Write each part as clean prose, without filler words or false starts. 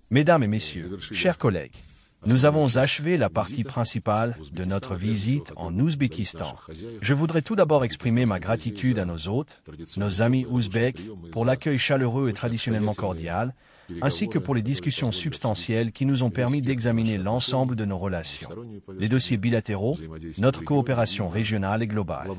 Mesdames et messieurs, chers collègues, nous avons achevé la partie principale de notre visite en Ouzbékistan. Je voudrais tout d'abord exprimer ma gratitude à nos hôtes, nos amis ouzbeks, pour l'accueil chaleureux et traditionnellement cordial, ainsi que pour les discussions substantielles qui nous ont permis d'examiner l'ensemble de nos relations, les dossiers bilatéraux, notre coopération régionale et globale.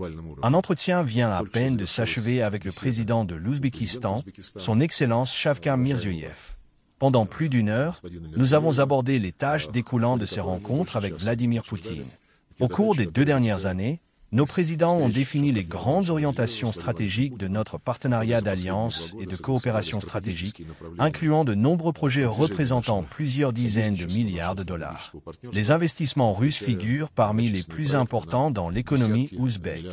Un entretien vient à peine de s'achever avec le président de l'Ouzbékistan, son Excellence Shavkat Mirziyoyev. Pendant plus d'une heure, nous avons abordé les tâches découlant de ces rencontres avec Vladimir Poutine. Au cours des 2 dernières années, nos présidents ont défini les grandes orientations stratégiques de notre partenariat d'alliance et de coopération stratégique, incluant de nombreux projets représentant plusieurs dizaines de milliards de dollars. Les investissements russes figurent parmi les plus importants dans l'économie ouzbèque.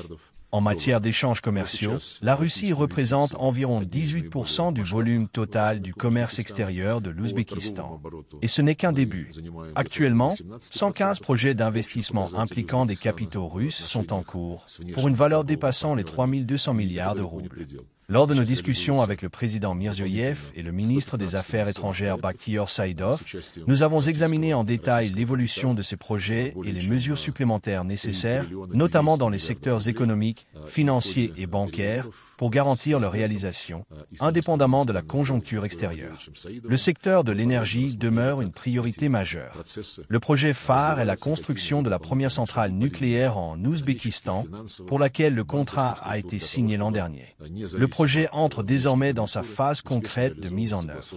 En matière d'échanges commerciaux, la Russie représente environ 18% du volume total du commerce extérieur de l'Ouzbékistan. Et ce n'est qu'un début. Actuellement, 115 projets d'investissement impliquant des capitaux russes sont en cours, pour une valeur dépassant les 3200 milliards de roubles. Lors de nos discussions avec le président Mirziyoyev et le ministre des Affaires étrangères Bakhtiyor Saidov, nous avons examiné en détail l'évolution de ces projets et les mesures supplémentaires nécessaires, notamment dans les secteurs économiques, financiers et bancaires, pour garantir leur réalisation, indépendamment de la conjoncture extérieure. Le secteur de l'énergie demeure une priorité majeure. Le projet phare est la construction de la première centrale nucléaire en Ouzbékistan, pour laquelle le contrat a été signé l'an dernier. Le projet entre désormais dans sa phase concrète de mise en œuvre.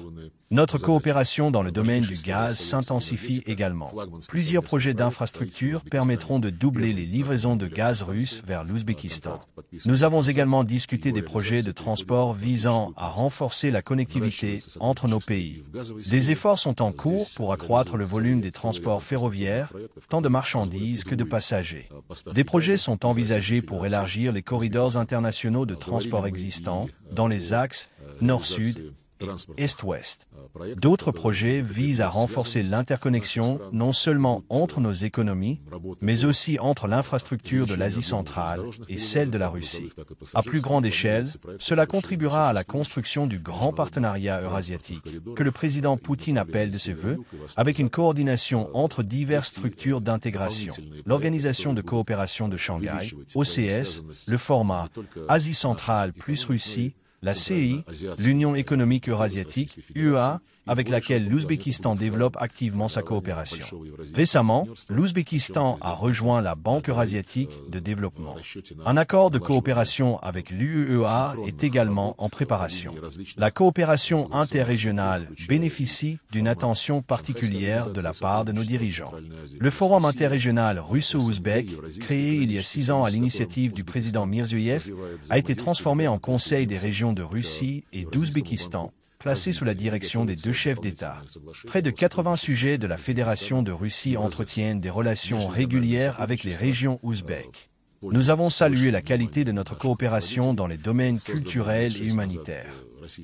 Notre coopération dans le domaine du gaz s'intensifie également. Plusieurs projets d'infrastructure permettront de doubler les livraisons de gaz russe vers l'Ouzbékistan. Nous avons également discuté des projets de transport visant à renforcer la connectivité entre nos pays. Des efforts sont en cours pour accroître le volume des transports ferroviaires, tant de marchandises que de passagers. Des projets sont envisagés pour élargir les corridors internationaux de transport existants dans les axes nord-sud et est-ouest. D'autres projets visent à renforcer l'interconnexion non seulement entre nos économies, mais aussi entre l'infrastructure de l'Asie centrale et celle de la Russie. À plus grande échelle, cela contribuera à la construction du grand partenariat eurasiatique, que le président Poutine appelle de ses vœux, avec une coordination entre diverses structures d'intégration, l'Organisation de coopération de Shanghai, OCS, le format Asie centrale plus Russie, la CEI, l'Union économique eurasiatique, UEA, avec laquelle l'Ouzbékistan développe activement sa coopération. Récemment, l'Ouzbékistan a rejoint la Banque eurasiatique de développement. Un accord de coopération avec l'UEA est également en préparation. La coopération interrégionale bénéficie d'une attention particulière de la part de nos dirigeants. Le Forum interrégional russo-ouzbek, créé il y a 6 ans à l'initiative du président Mirziyoyev, a été transformé en Conseil des régions de Russie et d'Ouzbékistan, placé sous la direction des 2 chefs d'État. Près de 80 sujets de la Fédération de Russie entretiennent des relations régulières avec les régions ouzbèques. Nous avons salué la qualité de notre coopération dans les domaines culturels et humanitaires.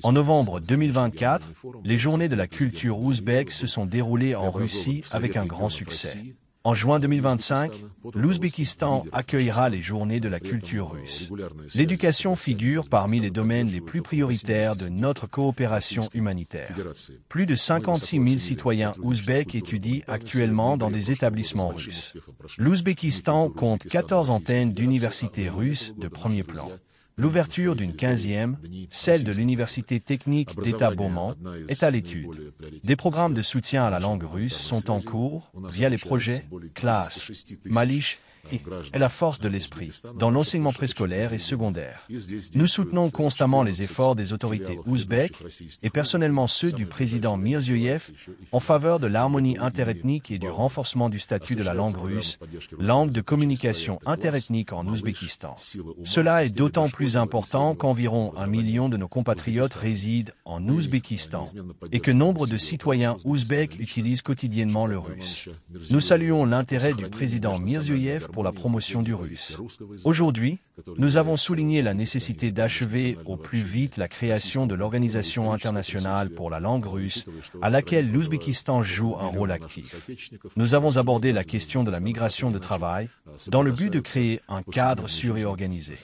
En novembre 2024, les Journées de la culture ouzbèque se sont déroulées en Russie avec un grand succès. En juin 2025, l'Ouzbékistan accueillera les Journées de la culture russe. L'éducation figure parmi les domaines les plus prioritaires de notre coopération humanitaire. Plus de 56 000 citoyens ouzbeks étudient actuellement dans des établissements russes. L'Ouzbékistan compte 14 antennes d'universités russes de premier plan. L'ouverture d'une 15e, celle de l'Université technique d'État Beaumont, est à l'étude. Des programmes de soutien à la langue russe sont en cours via les projets CLASS, Malish et la force de l'esprit dans l'enseignement préscolaire et secondaire. Nous soutenons constamment les efforts des autorités ouzbèques et personnellement ceux du président Mirziyoyev en faveur de l'harmonie interethnique et du renforcement du statut de la langue russe, langue de communication interethnique en Ouzbékistan. Cela est d'autant plus important qu'environ 1 million de nos compatriotes résident en Ouzbékistan et que nombre de citoyens ouzbeks utilisent quotidiennement le russe. Nous saluons l'intérêt du président Mirziyoyev pour la promotion du russe. Aujourd'hui, nous avons souligné la nécessité d'achever au plus vite la création de l'Organisation internationale pour la langue russe, à laquelle l'Ouzbékistan joue un rôle actif. Nous avons abordé la question de la migration de travail, dans le but de créer un cadre sûr et organisé.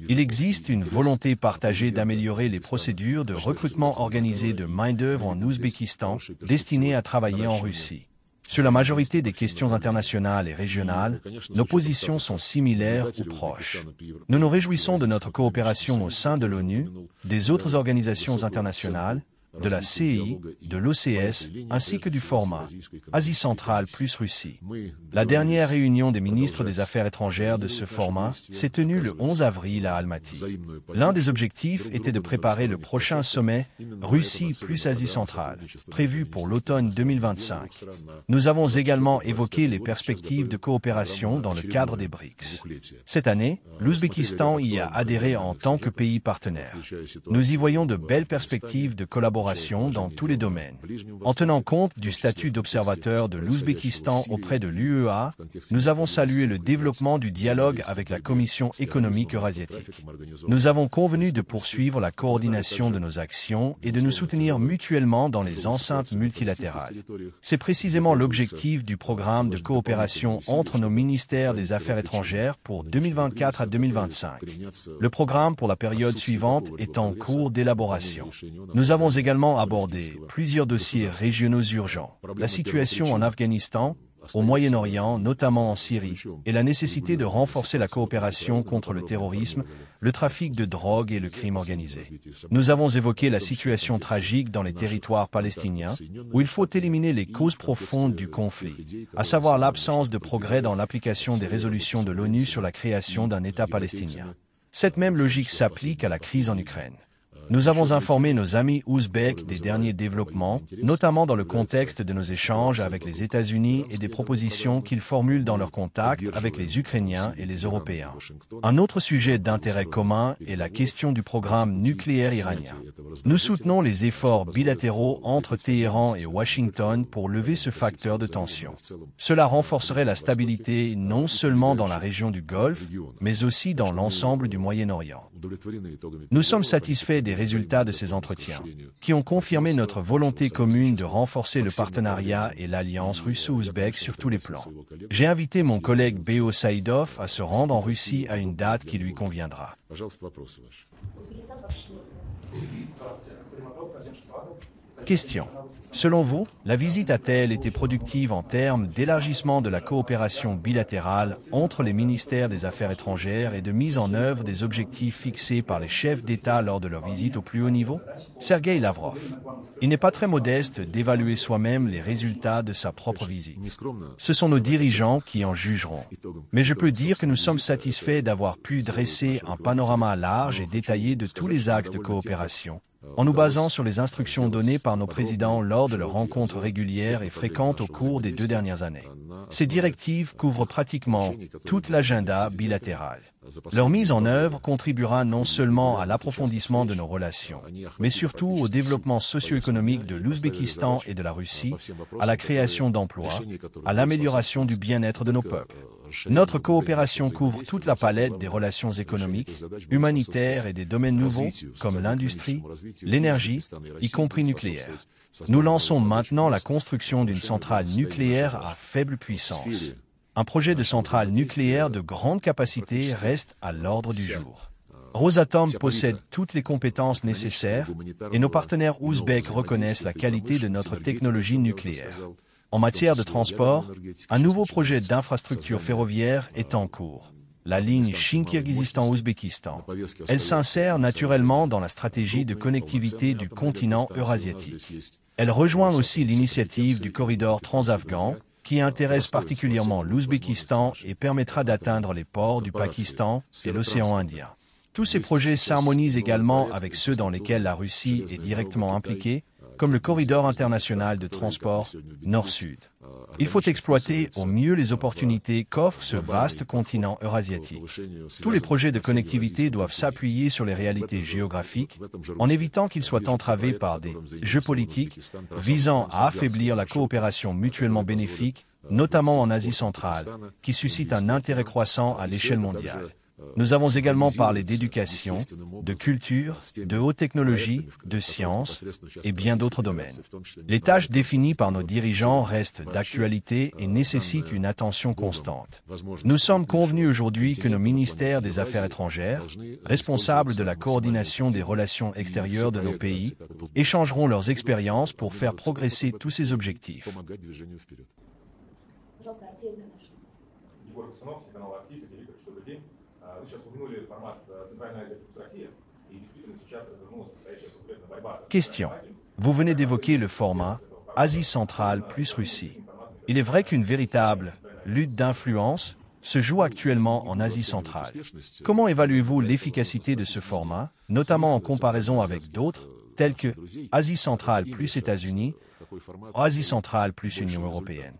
Il existe une volonté partagée d'améliorer les procédures de recrutement organisé de main-d'œuvre en Ouzbékistan, destinées à travailler en Russie. Sur la majorité des questions internationales et régionales, nos positions sont similaires ou proches. Nous nous réjouissons de notre coopération au sein de l'ONU, des autres organisations internationales, de la CEI, de l'OCS, ainsi que du format Asie centrale plus Russie. La dernière réunion des ministres des Affaires étrangères de ce format s'est tenue le 11 avril à Almaty. L'un des objectifs était de préparer le prochain sommet Russie plus Asie centrale, prévu pour l'automne 2025. Nous avons également évoqué les perspectives de coopération dans le cadre des BRICS. Cette année, l'Ouzbékistan y a adhéré en tant que pays partenaire. Nous y voyons de belles perspectives de collaboration dans tous les domaines. En tenant compte du statut d'observateur de l'Ouzbékistan auprès de l'UEA, nous avons salué le développement du dialogue avec la Commission économique eurasiatique. Nous avons convenu de poursuivre la coordination de nos actions et de nous soutenir mutuellement dans les enceintes multilatérales. C'est précisément l'objectif du programme de coopération entre nos ministères des Affaires étrangères pour 2024 à 2025. Le programme pour la période suivante est en cours d'élaboration. Nous avons également abordé plusieurs dossiers régionaux urgents, la situation en Afghanistan, au Moyen-Orient, notamment en Syrie, et la nécessité de renforcer la coopération contre le terrorisme, le trafic de drogue et le crime organisé. Nous avons évoqué la situation tragique dans les territoires palestiniens, où il faut éliminer les causes profondes du conflit, à savoir l'absence de progrès dans l'application des résolutions de l'ONU sur la création d'un État palestinien. Cette même logique s'applique à la crise en Ukraine. Nous avons informé nos amis ouzbeks des derniers développements, notamment dans le contexte de nos échanges avec les États-Unis et des propositions qu'ils formulent dans leurs contacts avec les Ukrainiens et les Européens. Un autre sujet d'intérêt commun est la question du programme nucléaire iranien. Nous soutenons les efforts bilatéraux entre Téhéran et Washington pour lever ce facteur de tension. Cela renforcerait la stabilité non seulement dans la région du Golfe, mais aussi dans l'ensemble du Moyen-Orient. Nous sommes satisfaits des résultats de ces entretiens, qui ont confirmé notre volonté commune de renforcer le partenariat et l'alliance russo-ouzbek sur tous les plans. J'ai invité mon collègue Beo Saïdov à se rendre en Russie à une date qui lui conviendra. Question. Selon vous, la visite a-t-elle été productive en termes d'élargissement de la coopération bilatérale entre les ministères des Affaires étrangères et de mise en œuvre des objectifs fixés par les chefs d'État lors de leur visite au plus haut niveau? Sergueï Lavrov. Il n'est pas très modeste d'évaluer soi-même les résultats de sa propre visite. Ce sont nos dirigeants qui en jugeront. Mais je peux dire que nous sommes satisfaits d'avoir pu dresser un panorama large et détaillé de tous les axes de coopération, en nous basant sur les instructions données par nos présidents lors de leurs rencontres régulières et fréquentes au cours des 2 dernières années. Ces directives couvrent pratiquement tout l'agenda bilatéral. Leur mise en œuvre contribuera non seulement à l'approfondissement de nos relations, mais surtout au développement socio-économique de l'Ouzbékistan et de la Russie, à la création d'emplois, à l'amélioration du bien-être de nos peuples. Notre coopération couvre toute la palette des relations économiques, humanitaires et des domaines nouveaux, comme l'industrie, l'énergie, y compris nucléaire. Nous lançons maintenant la construction d'une centrale nucléaire à faible puissance. Un projet de centrale nucléaire de grande capacité reste à l'ordre du jour. Rosatom possède toutes les compétences nécessaires et nos partenaires ouzbeks reconnaissent la qualité de notre technologie nucléaire. En matière de transport, un nouveau projet d'infrastructure ferroviaire est en cours, la ligne Chine-Kirghizistan-Ouzbékistan. Elle s'insère naturellement dans la stratégie de connectivité du continent eurasiatique. Elle rejoint aussi l'initiative du corridor transafghan, qui intéresse particulièrement l'Ouzbékistan et permettra d'atteindre les ports du Pakistan et l'océan Indien. Tous ces projets s'harmonisent également avec ceux dans lesquels la Russie est directement impliquée, comme le corridor international de transport Nord-Sud. Il faut exploiter au mieux les opportunités qu'offre ce vaste continent eurasiatique. Tous les projets de connectivité doivent s'appuyer sur les réalités géographiques, en évitant qu'ils soient entravés par des jeux politiques visant à affaiblir la coopération mutuellement bénéfique notamment en Asie centrale, qui suscite un intérêt croissant à l'échelle mondiale. Nous avons également parlé d'éducation, de culture, de haute technologie, de sciences et bien d'autres domaines. Les tâches définies par nos dirigeants restent d'actualité et nécessitent une attention constante. Nous sommes convenus aujourd'hui que nos ministères des Affaires étrangères, responsables de la coordination des relations extérieures de nos pays, échangeront leurs expériences pour faire progresser tous ces objectifs. Вы сейчас упомянули формат Центральная Азия плюс Россия, и действительно сейчас развернулась настоящая конкурентная борьба. Question. Vous venez d'évoquer le format Asie centrale plus Russie. Il est vrai qu'une véritable lutte d'influence se joue actuellement en Asie centrale. Comment évaluez-vous l'efficacité de ce format, notamment en comparaison avec d'autres, tels que Asie centrale plus États-Unis, Asie centrale plus Union européenne?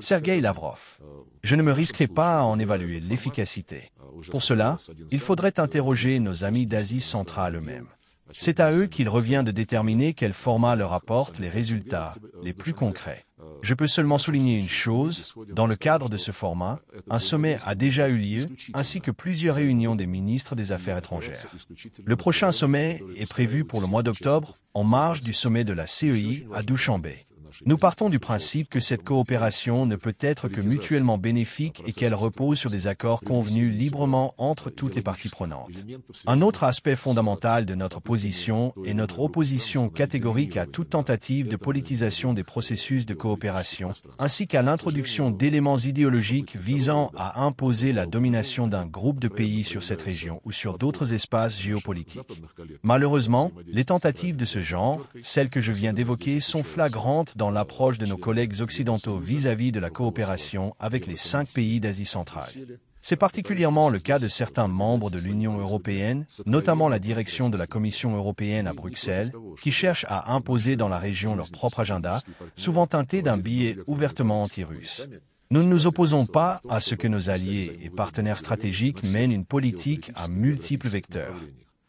Sergueï Lavrov. Je ne me risquerai pas à en évaluer l'efficacité. Pour cela, il faudrait interroger nos amis d'Asie centrale eux-mêmes. C'est à eux qu'il revient de déterminer quel format leur apporte les résultats les plus concrets. Je peux seulement souligner une chose, dans le cadre de ce format, un sommet a déjà eu lieu, ainsi que plusieurs réunions des ministres des Affaires étrangères. Le prochain sommet est prévu pour le mois d'octobre, en marge du sommet de la CEI à Dushanbe. Nous partons du principe que cette coopération ne peut être que mutuellement bénéfique et qu'elle repose sur des accords convenus librement entre toutes les parties prenantes. Un autre aspect fondamental de notre position est notre opposition catégorique à toute tentative de politisation des processus de coopération, ainsi qu'à l'introduction d'éléments idéologiques visant à imposer la domination d'un groupe de pays sur cette région ou sur d'autres espaces géopolitiques. Malheureusement, les tentatives de ce genre, celles que je viens d'évoquer, sont flagrantes dans l'approche de nos collègues occidentaux vis-à-vis de la coopération avec les 5 pays d'Asie centrale. C'est particulièrement le cas de certains membres de l'Union européenne, notamment la direction de la Commission européenne à Bruxelles, qui cherchent à imposer dans la région leur propre agenda, souvent teinté d'un biais ouvertement anti-russe. Nous ne nous opposons pas à ce que nos alliés et partenaires stratégiques mènent une politique à multiples vecteurs.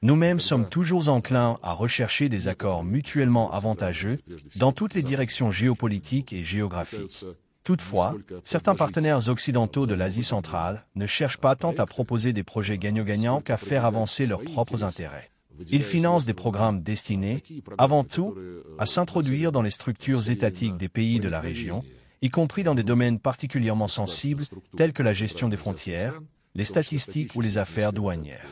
Nous-mêmes sommes toujours enclins à rechercher des accords mutuellement avantageux dans toutes les directions géopolitiques et géographiques. Toutefois, certains partenaires occidentaux de l'Asie centrale ne cherchent pas tant à proposer des projets gagnant-gagnant qu'à faire avancer leurs propres intérêts. Ils financent des programmes destinés, avant tout, à s'introduire dans les structures étatiques des pays de la région, y compris dans des domaines particulièrement sensibles tels que la gestion des frontières, les statistiques ou les affaires douanières.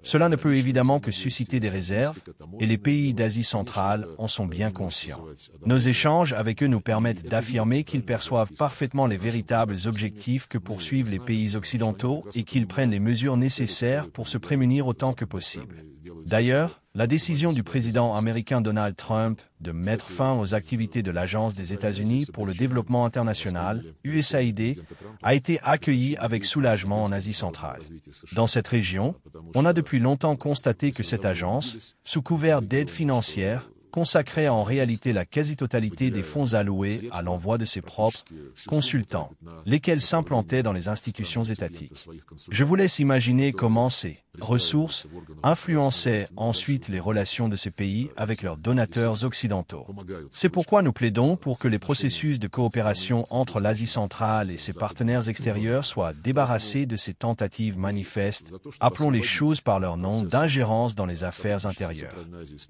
Cela ne peut évidemment que susciter des réserves, et les pays d'Asie centrale en sont bien conscients. Nos échanges avec eux nous permettent d'affirmer qu'ils perçoivent parfaitement les véritables objectifs que poursuivent les pays occidentaux et qu'ils prennent les mesures nécessaires pour se prémunir autant que possible. D'ailleurs, la décision du président américain Donald Trump de mettre fin aux activités de l'Agence des États-Unis pour le développement international, USAID, a été accueillie avec soulagement en Asie centrale. Dans cette région, on a depuis longtemps constaté que cette agence, sous couvert d'aide financière, consacrait en réalité la quasi-totalité des fonds alloués à l'envoi de ses propres consultants, lesquels s'implantaient dans les institutions étatiques. Je vous laisse imaginer comment ces ressources influençaient ensuite les relations de ces pays avec leurs donateurs occidentaux. C'est pourquoi nous plaidons pour que les processus de coopération entre l'Asie centrale et ses partenaires extérieurs soient débarrassés de ces tentatives manifestes, appelons les choses par leur nom, d'ingérence dans les affaires intérieures.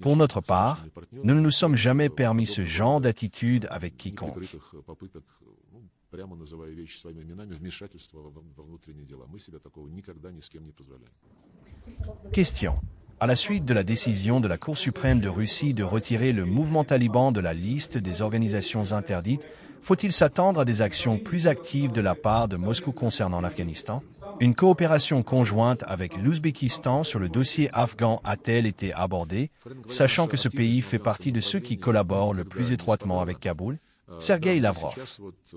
Pour notre part, nous ne nous sommes jamais permis ce genre d'attitude avec quiconque. Question. À la suite de la décision de la Cour suprême de Russie de retirer le mouvement taliban de la liste des organisations interdites, faut-il s'attendre à des actions plus actives de la part de Moscou concernant l'Afghanistan? Une coopération conjointe avec l'Ouzbékistan sur le dossier afghan a-t-elle été abordée, sachant que ce pays fait partie de ceux qui collaborent le plus étroitement avec Kaboul? Sergueï Lavrov.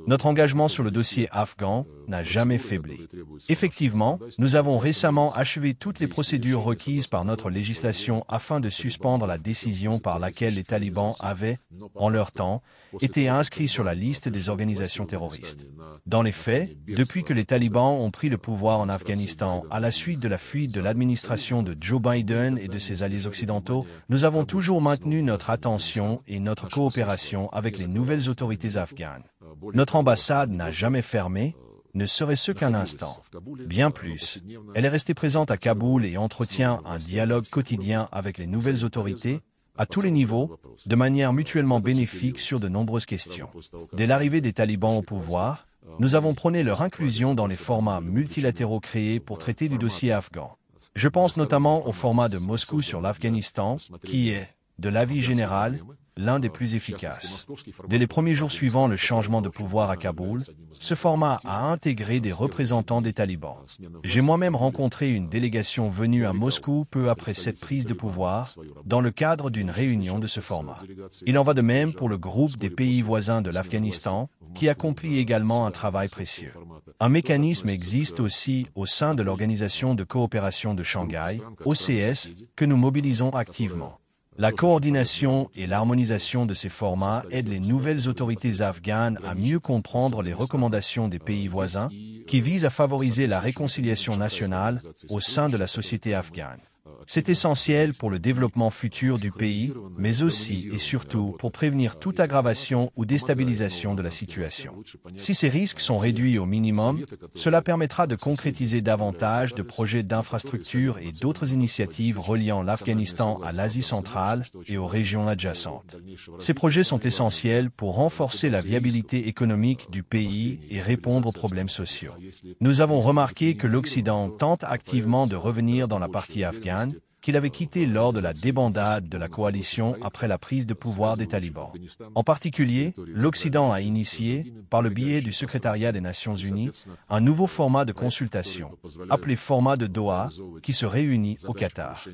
Notre engagement sur le dossier afghan n'a jamais faibli. Effectivement, nous avons récemment achevé toutes les procédures requises par notre législation afin de suspendre la décision par laquelle les talibans avaient, en leur temps, été inscrits sur la liste des organisations terroristes. Dans les faits, depuis que les talibans ont pris le pouvoir en Afghanistan à la suite de la fuite de l'administration de Joe Biden et de ses alliés occidentaux, nous avons toujours maintenu notre attention et notre coopération avec les nouvelles autorités afghanes. Notre ambassade n'a jamais fermé, ne serait-ce qu'un instant. Bien plus, elle est restée présente à Kaboul et entretient un dialogue quotidien avec les nouvelles autorités, à tous les niveaux, de manière mutuellement bénéfique sur de nombreuses questions. Dès l'arrivée des talibans au pouvoir, nous avons prôné leur inclusion dans les formats multilatéraux créés pour traiter du dossier afghan. Je pense notamment au format de Moscou sur l'Afghanistan, qui est, de l'avis général, l'un des plus efficaces. Dès les premiers jours suivant le changement de pouvoir à Kaboul, ce format a intégré des représentants des talibans. J'ai moi-même rencontré une délégation venue à Moscou peu après cette prise de pouvoir, dans le cadre d'une réunion de ce format. Il en va de même pour le groupe des pays voisins de l'Afghanistan, qui accomplit également un travail précieux. Un mécanisme existe aussi au sein de l'Organisation de coopération de Shanghai, OCS, que nous mobilisons activement. La coordination et l'harmonisation de ces formats aident les nouvelles autorités afghanes à mieux comprendre les recommandations des pays voisins qui visent à favoriser la réconciliation nationale au sein de la société afghane. C'est essentiel pour le développement futur du pays, mais aussi et surtout pour prévenir toute aggravation ou déstabilisation de la situation. Si ces risques sont réduits au minimum, cela permettra de concrétiser davantage de projets d'infrastructures et d'autres initiatives reliant l'Afghanistan à l'Asie centrale et aux régions adjacentes. Ces projets sont essentiels pour renforcer la viabilité économique du pays et répondre aux problèmes sociaux. Nous avons remarqué que l'Occident tente activement de revenir dans la partie afghane, qu'il avait quitté lors de la débandade de la coalition après la prise de pouvoir des talibans. En particulier, l'Occident a initié, par le biais du Secrétariat des Nations Unies, un nouveau format de consultation, appelé format de Doha, qui se réunit au Qatar.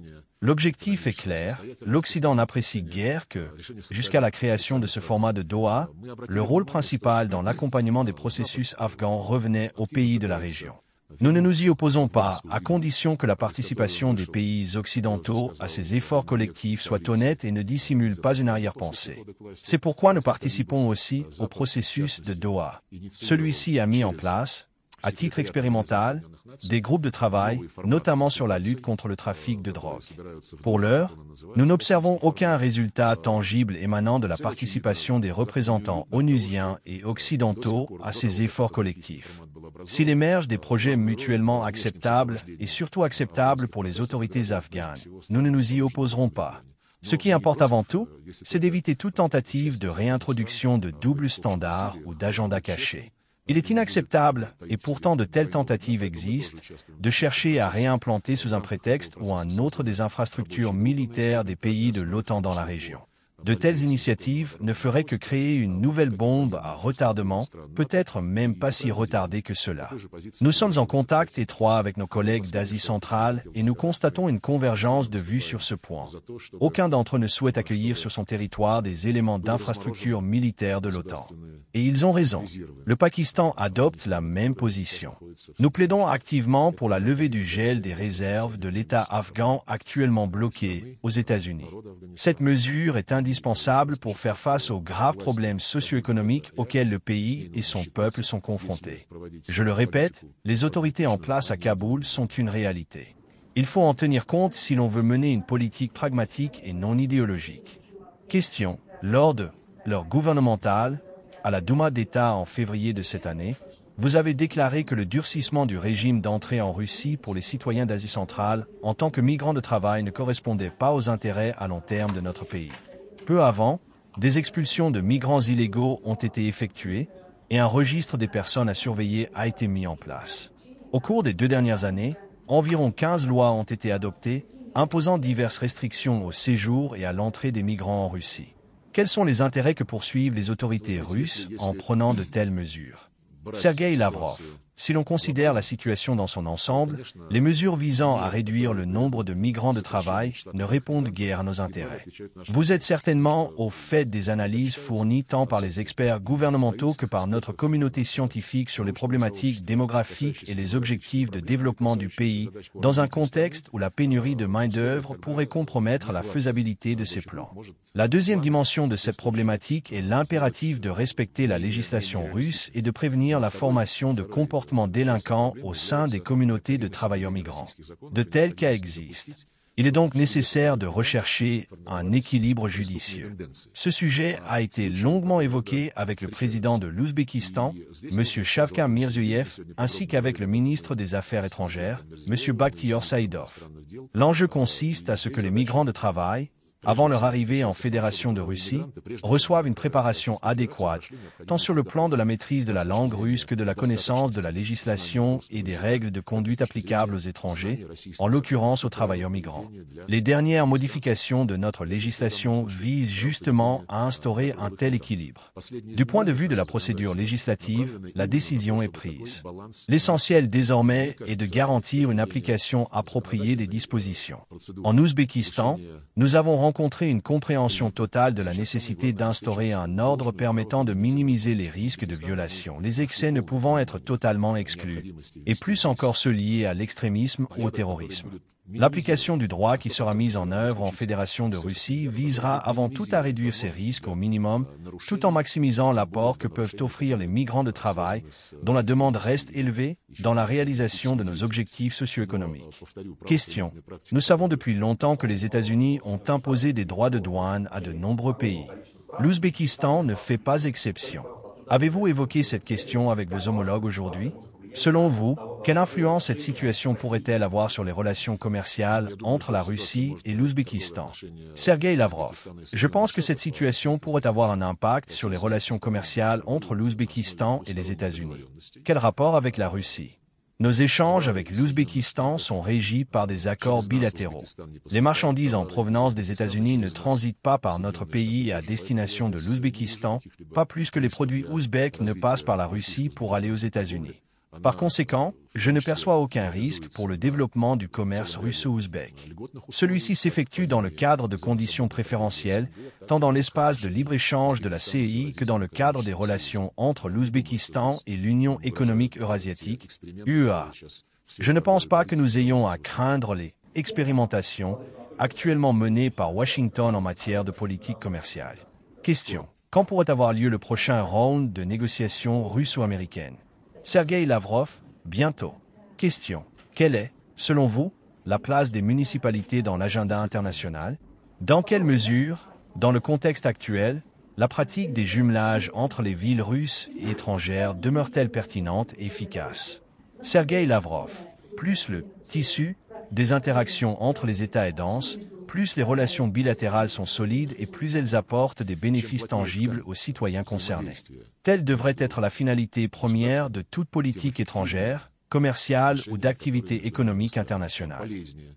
L'objectif est clair, l'Occident n'apprécie guère que, jusqu'à la création de ce format de Doha, le rôle principal dans l'accompagnement des processus afghans revenait aux pays de la région. Nous ne nous y opposons pas, à condition que la participation des pays occidentaux à ces efforts collectifs soit honnête et ne dissimule pas une arrière-pensée. C'est pourquoi nous participons aussi au processus de Doha. Celui-ci a mis en place, à titre expérimental, des groupes de travail, notamment sur la lutte contre le trafic de drogue. Pour l'heure, nous n'observons aucun résultat tangible émanant de la participation des représentants onusiens et occidentaux à ces efforts collectifs. S'il émerge des projets mutuellement acceptables et surtout acceptables pour les autorités afghanes, nous ne nous y opposerons pas. Ce qui importe avant tout, c'est d'éviter toute tentative de réintroduction de doubles standards ou d'agendas cachés. Il est inacceptable, et pourtant de telles tentatives existent, de chercher à réimplanter sous un prétexte ou un autre des infrastructures militaires des pays de l'OTAN dans la région. De telles initiatives ne feraient que créer une nouvelle bombe à retardement, peut-être même pas si retardée que cela. Nous sommes en contact étroit avec nos collègues d'Asie centrale et nous constatons une convergence de vues sur ce point. Aucun d'entre eux ne souhaite accueillir sur son territoire des éléments d'infrastructures militaires de l'OTAN. Et ils ont raison. Le Pakistan adopte la même position. Nous plaidons activement pour la levée du gel des réserves de l'État afghan actuellement bloqué aux États-Unis. Cette mesure est indispensable pour faire face aux graves problèmes socio-économiques auxquels le pays et son peuple sont confrontés. Je le répète, les autorités en place à Kaboul sont une réalité. Il faut en tenir compte si l'on veut mener une politique pragmatique et non idéologique. Question. Lors de l'heure gouvernementale, à la Douma d'État en février de cette année, vous avez déclaré que le durcissement du régime d'entrée en Russie pour les citoyens d'Asie centrale en tant que migrants de travail ne correspondait pas aux intérêts à long terme de notre pays. Peu avant, des expulsions de migrants illégaux ont été effectuées et un registre des personnes à surveiller a été mis en place. Au cours des 2 dernières années, environ 15 lois ont été adoptées, imposant diverses restrictions au séjour et à l'entrée des migrants en Russie. Quels sont les intérêts que poursuivent les autorités russes en prenant de telles mesures? Sergueï Lavrov. Si l'on considère la situation dans son ensemble, les mesures visant à réduire le nombre de migrants de travail ne répondent guère à nos intérêts. Vous êtes certainement au fait des analyses fournies tant par les experts gouvernementaux que par notre communauté scientifique sur les problématiques démographiques et les objectifs de développement du pays, dans un contexte où la pénurie de main-d'œuvre pourrait compromettre la faisabilité de ces plans. La deuxième dimension de cette problématique est l'impératif de respecter la législation russe et de prévenir la formation de comportements délinquants au sein des communautés de travailleurs migrants. De tels cas existent. Il est donc nécessaire de rechercher un équilibre judicieux. Ce sujet a été longuement évoqué avec le président de l'Ouzbékistan, M. Shavkat Mirziyoyev, ainsi qu'avec le ministre des Affaires étrangères, M. Bakhtiyor Saidov. L'enjeu consiste à ce que les migrants de travail, avant leur arrivée en Fédération de Russie, reçoivent une préparation adéquate, tant sur le plan de la maîtrise de la langue russe que de la connaissance de la législation et des règles de conduite applicables aux étrangers, en l'occurrence aux travailleurs migrants. Les dernières modifications de notre législation visent justement à instaurer un tel équilibre. Du point de vue de la procédure législative, la décision est prise. L'essentiel désormais est de garantir une application appropriée des dispositions. En Ouzbékistan, nous avons rencontrer une compréhension totale de la nécessité d'instaurer un ordre permettant de minimiser les risques de violation, les excès ne pouvant être totalement exclus, et plus encore ceux liés à l'extrémisme ou au terrorisme. L'application du droit qui sera mise en œuvre en Fédération de Russie visera avant tout à réduire ces risques au minimum, tout en maximisant l'apport que peuvent offrir les migrants de travail, dont la demande reste élevée, dans la réalisation de nos objectifs socio-économiques. Question. Nous savons depuis longtemps que les États-Unis ont imposé des droits de douane à de nombreux pays. L'Ouzbékistan ne fait pas exception. Avez-vous évoqué cette question avec vos homologues aujourd'hui ? Selon vous, quelle influence cette situation pourrait-elle avoir sur les relations commerciales entre la Russie et l'Ouzbékistan? Sergueï Lavrov. Je pense que cette situation pourrait avoir un impact sur les relations commerciales entre l'Ouzbékistan et les États-Unis. Quel rapport avec la Russie? Nos échanges avec l'Ouzbékistan sont régis par des accords bilatéraux. Les marchandises en provenance des États-Unis ne transitent pas par notre pays à destination de l'Ouzbékistan, pas plus que les produits ouzbeks ne passent par la Russie pour aller aux États-Unis. Par conséquent, je ne perçois aucun risque pour le développement du commerce russo-ouzbek. Celui-ci s'effectue dans le cadre de conditions préférentielles, tant dans l'espace de libre-échange de la CEI que dans le cadre des relations entre l'Ouzbékistan et l'Union économique eurasiatique, UEA. Je ne pense pas que nous ayons à craindre les expérimentations actuellement menées par Washington en matière de politique commerciale. Question. Quand pourrait avoir lieu le prochain round de négociations russo-américaines? Sergueï Lavrov, bientôt. Question. Quelle est, selon vous, la place des municipalités dans l'agenda international? Dans quelle mesure, dans le contexte actuel, la pratique des jumelages entre les villes russes et étrangères demeure-t-elle pertinente et efficace? Sergueï Lavrov. Plus le tissu des interactions entre les États est dense, plus les relations bilatérales sont solides et plus elles apportent des bénéfices tangibles aux citoyens concernés. Telle devrait être la finalité première de toute politique étrangère, commerciale ou d'activité économique internationale.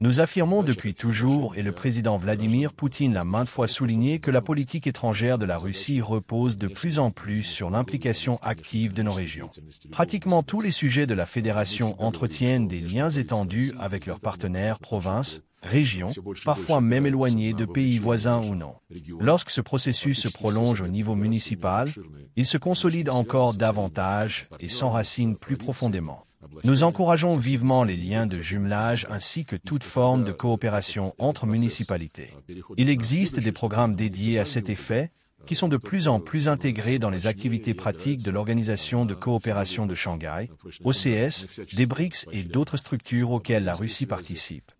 Nous affirmons depuis toujours, et le président Vladimir Poutine l'a maintes fois souligné, que la politique étrangère de la Russie repose de plus en plus sur l'implication active de nos régions. Pratiquement tous les sujets de la Fédération entretiennent des liens étendus avec leurs partenaires, provinces, régions, parfois même éloignées de pays voisins ou non. Lorsque ce processus se prolonge au niveau municipal, il se consolide encore davantage et s'enracine plus profondément. Nous encourageons vivement les liens de jumelage ainsi que toute forme de coopération entre municipalités. Il existe des programmes dédiés à cet effet, qui sont de plus en plus intégrés dans les activités pratiques de l'Organisation de coopération de Shanghai, OCS, des BRICS et d'autres structures auxquelles la Russie participe.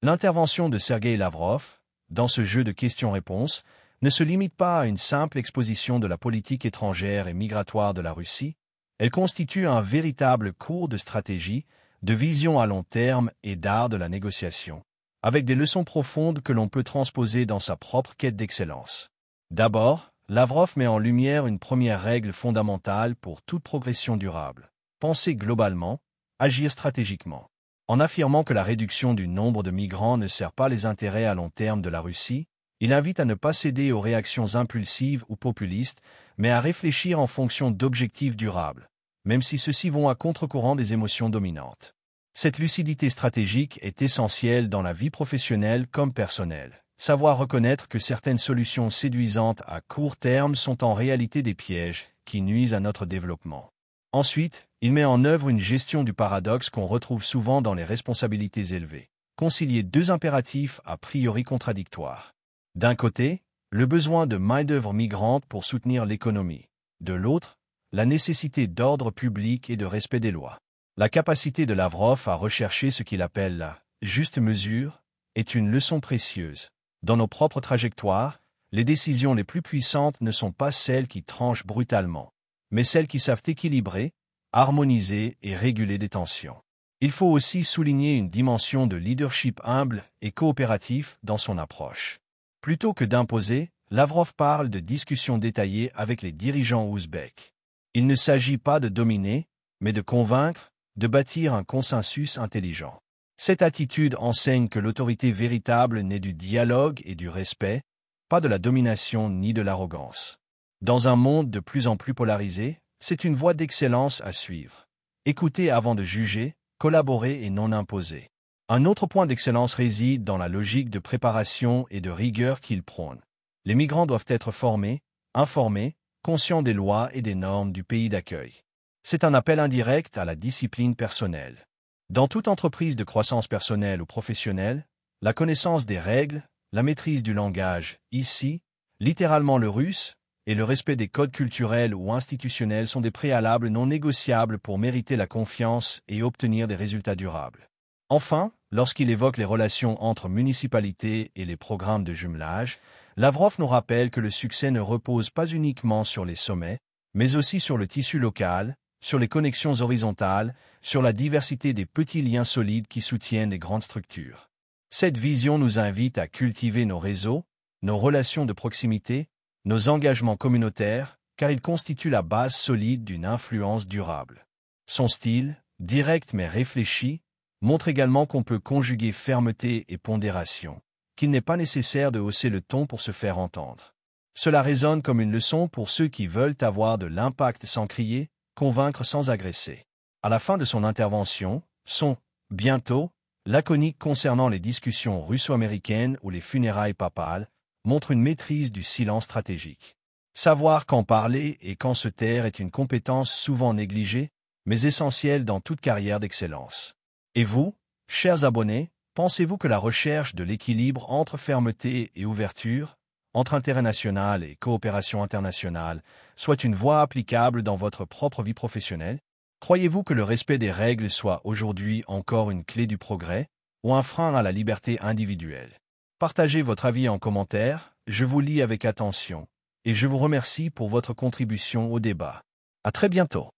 L'intervention de Sergueï Lavrov, dans ce jeu de questions-réponses, ne se limite pas à une simple exposition de la politique étrangère et migratoire de la Russie, elle constitue un véritable cours de stratégie, de vision à long terme et d'art de la négociation, avec des leçons profondes que l'on peut transposer dans sa propre quête d'excellence. D'abord, Lavrov met en lumière une première règle fondamentale pour toute progression durable. Penser globalement, agir stratégiquement. En affirmant que la réduction du nombre de migrants ne sert pas les intérêts à long terme de la Russie, il invite à ne pas céder aux réactions impulsives ou populistes, mais à réfléchir en fonction d'objectifs durables, même si ceux-ci vont à contre-courant des émotions dominantes. Cette lucidité stratégique est essentielle dans la vie professionnelle comme personnelle. Savoir reconnaître que certaines solutions séduisantes à court terme sont en réalité des pièges qui nuisent à notre développement. Ensuite, il met en œuvre une gestion du paradoxe qu'on retrouve souvent dans les responsabilités élevées. Concilier deux impératifs a priori contradictoires. D'un côté, le besoin de main-d'œuvre migrante pour soutenir l'économie. De l'autre, la nécessité d'ordre public et de respect des lois. La capacité de Lavrov à rechercher ce qu'il appelle la juste mesure, est une leçon précieuse. Dans nos propres trajectoires, les décisions les plus puissantes ne sont pas celles qui tranchent brutalement, mais celles qui savent équilibrer, harmoniser et réguler des tensions. Il faut aussi souligner une dimension de leadership humble et coopératif dans son approche. Plutôt que d'imposer, Lavrov parle de discussions détaillées avec les dirigeants ouzbeks. Il ne s'agit pas de dominer, mais de convaincre, de bâtir un consensus intelligent. Cette attitude enseigne que l'autorité véritable naît du dialogue et du respect, pas de la domination ni de l'arrogance. Dans un monde de plus en plus polarisé, c'est une voie d'excellence à suivre. Écouter avant de juger, collaborer et non imposer. Un autre point d'excellence réside dans la logique de préparation et de rigueur qu'il prône. Les migrants doivent être formés, informés, conscients des lois et des normes du pays d'accueil. C'est un appel indirect à la discipline personnelle. Dans toute entreprise de croissance personnelle ou professionnelle, la connaissance des règles, la maîtrise du langage, ici, littéralement le russe, et le respect des codes culturels ou institutionnels sont des préalables non négociables pour mériter la confiance et obtenir des résultats durables. Enfin, lorsqu'il évoque les relations entre municipalités et les programmes de jumelage, Lavrov nous rappelle que le succès ne repose pas uniquement sur les sommets, mais aussi sur le tissu local, sur les connexions horizontales, sur la diversité des petits liens solides qui soutiennent les grandes structures. Cette vision nous invite à cultiver nos réseaux, nos relations de proximité, nos engagements communautaires, car ils constituent la base solide d'une influence durable. Son style, direct mais réfléchi, montre également qu'on peut conjuguer fermeté et pondération, qu'il n'est pas nécessaire de hausser le ton pour se faire entendre. Cela résonne comme une leçon pour ceux qui veulent avoir de l'impact sans crier, convaincre sans agresser. À la fin de son intervention, son « bientôt » laconique concernant les discussions russo-américaines ou les funérailles papales montre une maîtrise du silence stratégique. Savoir quand parler et quand se taire est une compétence souvent négligée, mais essentielle dans toute carrière d'excellence. Et vous, chers abonnés, pensez-vous que la recherche de l'équilibre entre fermeté et ouverture, entre intérêt national et coopération internationale, soit une voie applicable dans votre propre vie professionnelle? Croyez-vous que le respect des règles soit aujourd'hui encore une clé du progrès ou un frein à la liberté individuelle? Partagez votre avis en commentaire, je vous lis avec attention, et je vous remercie pour votre contribution au débat. À très bientôt.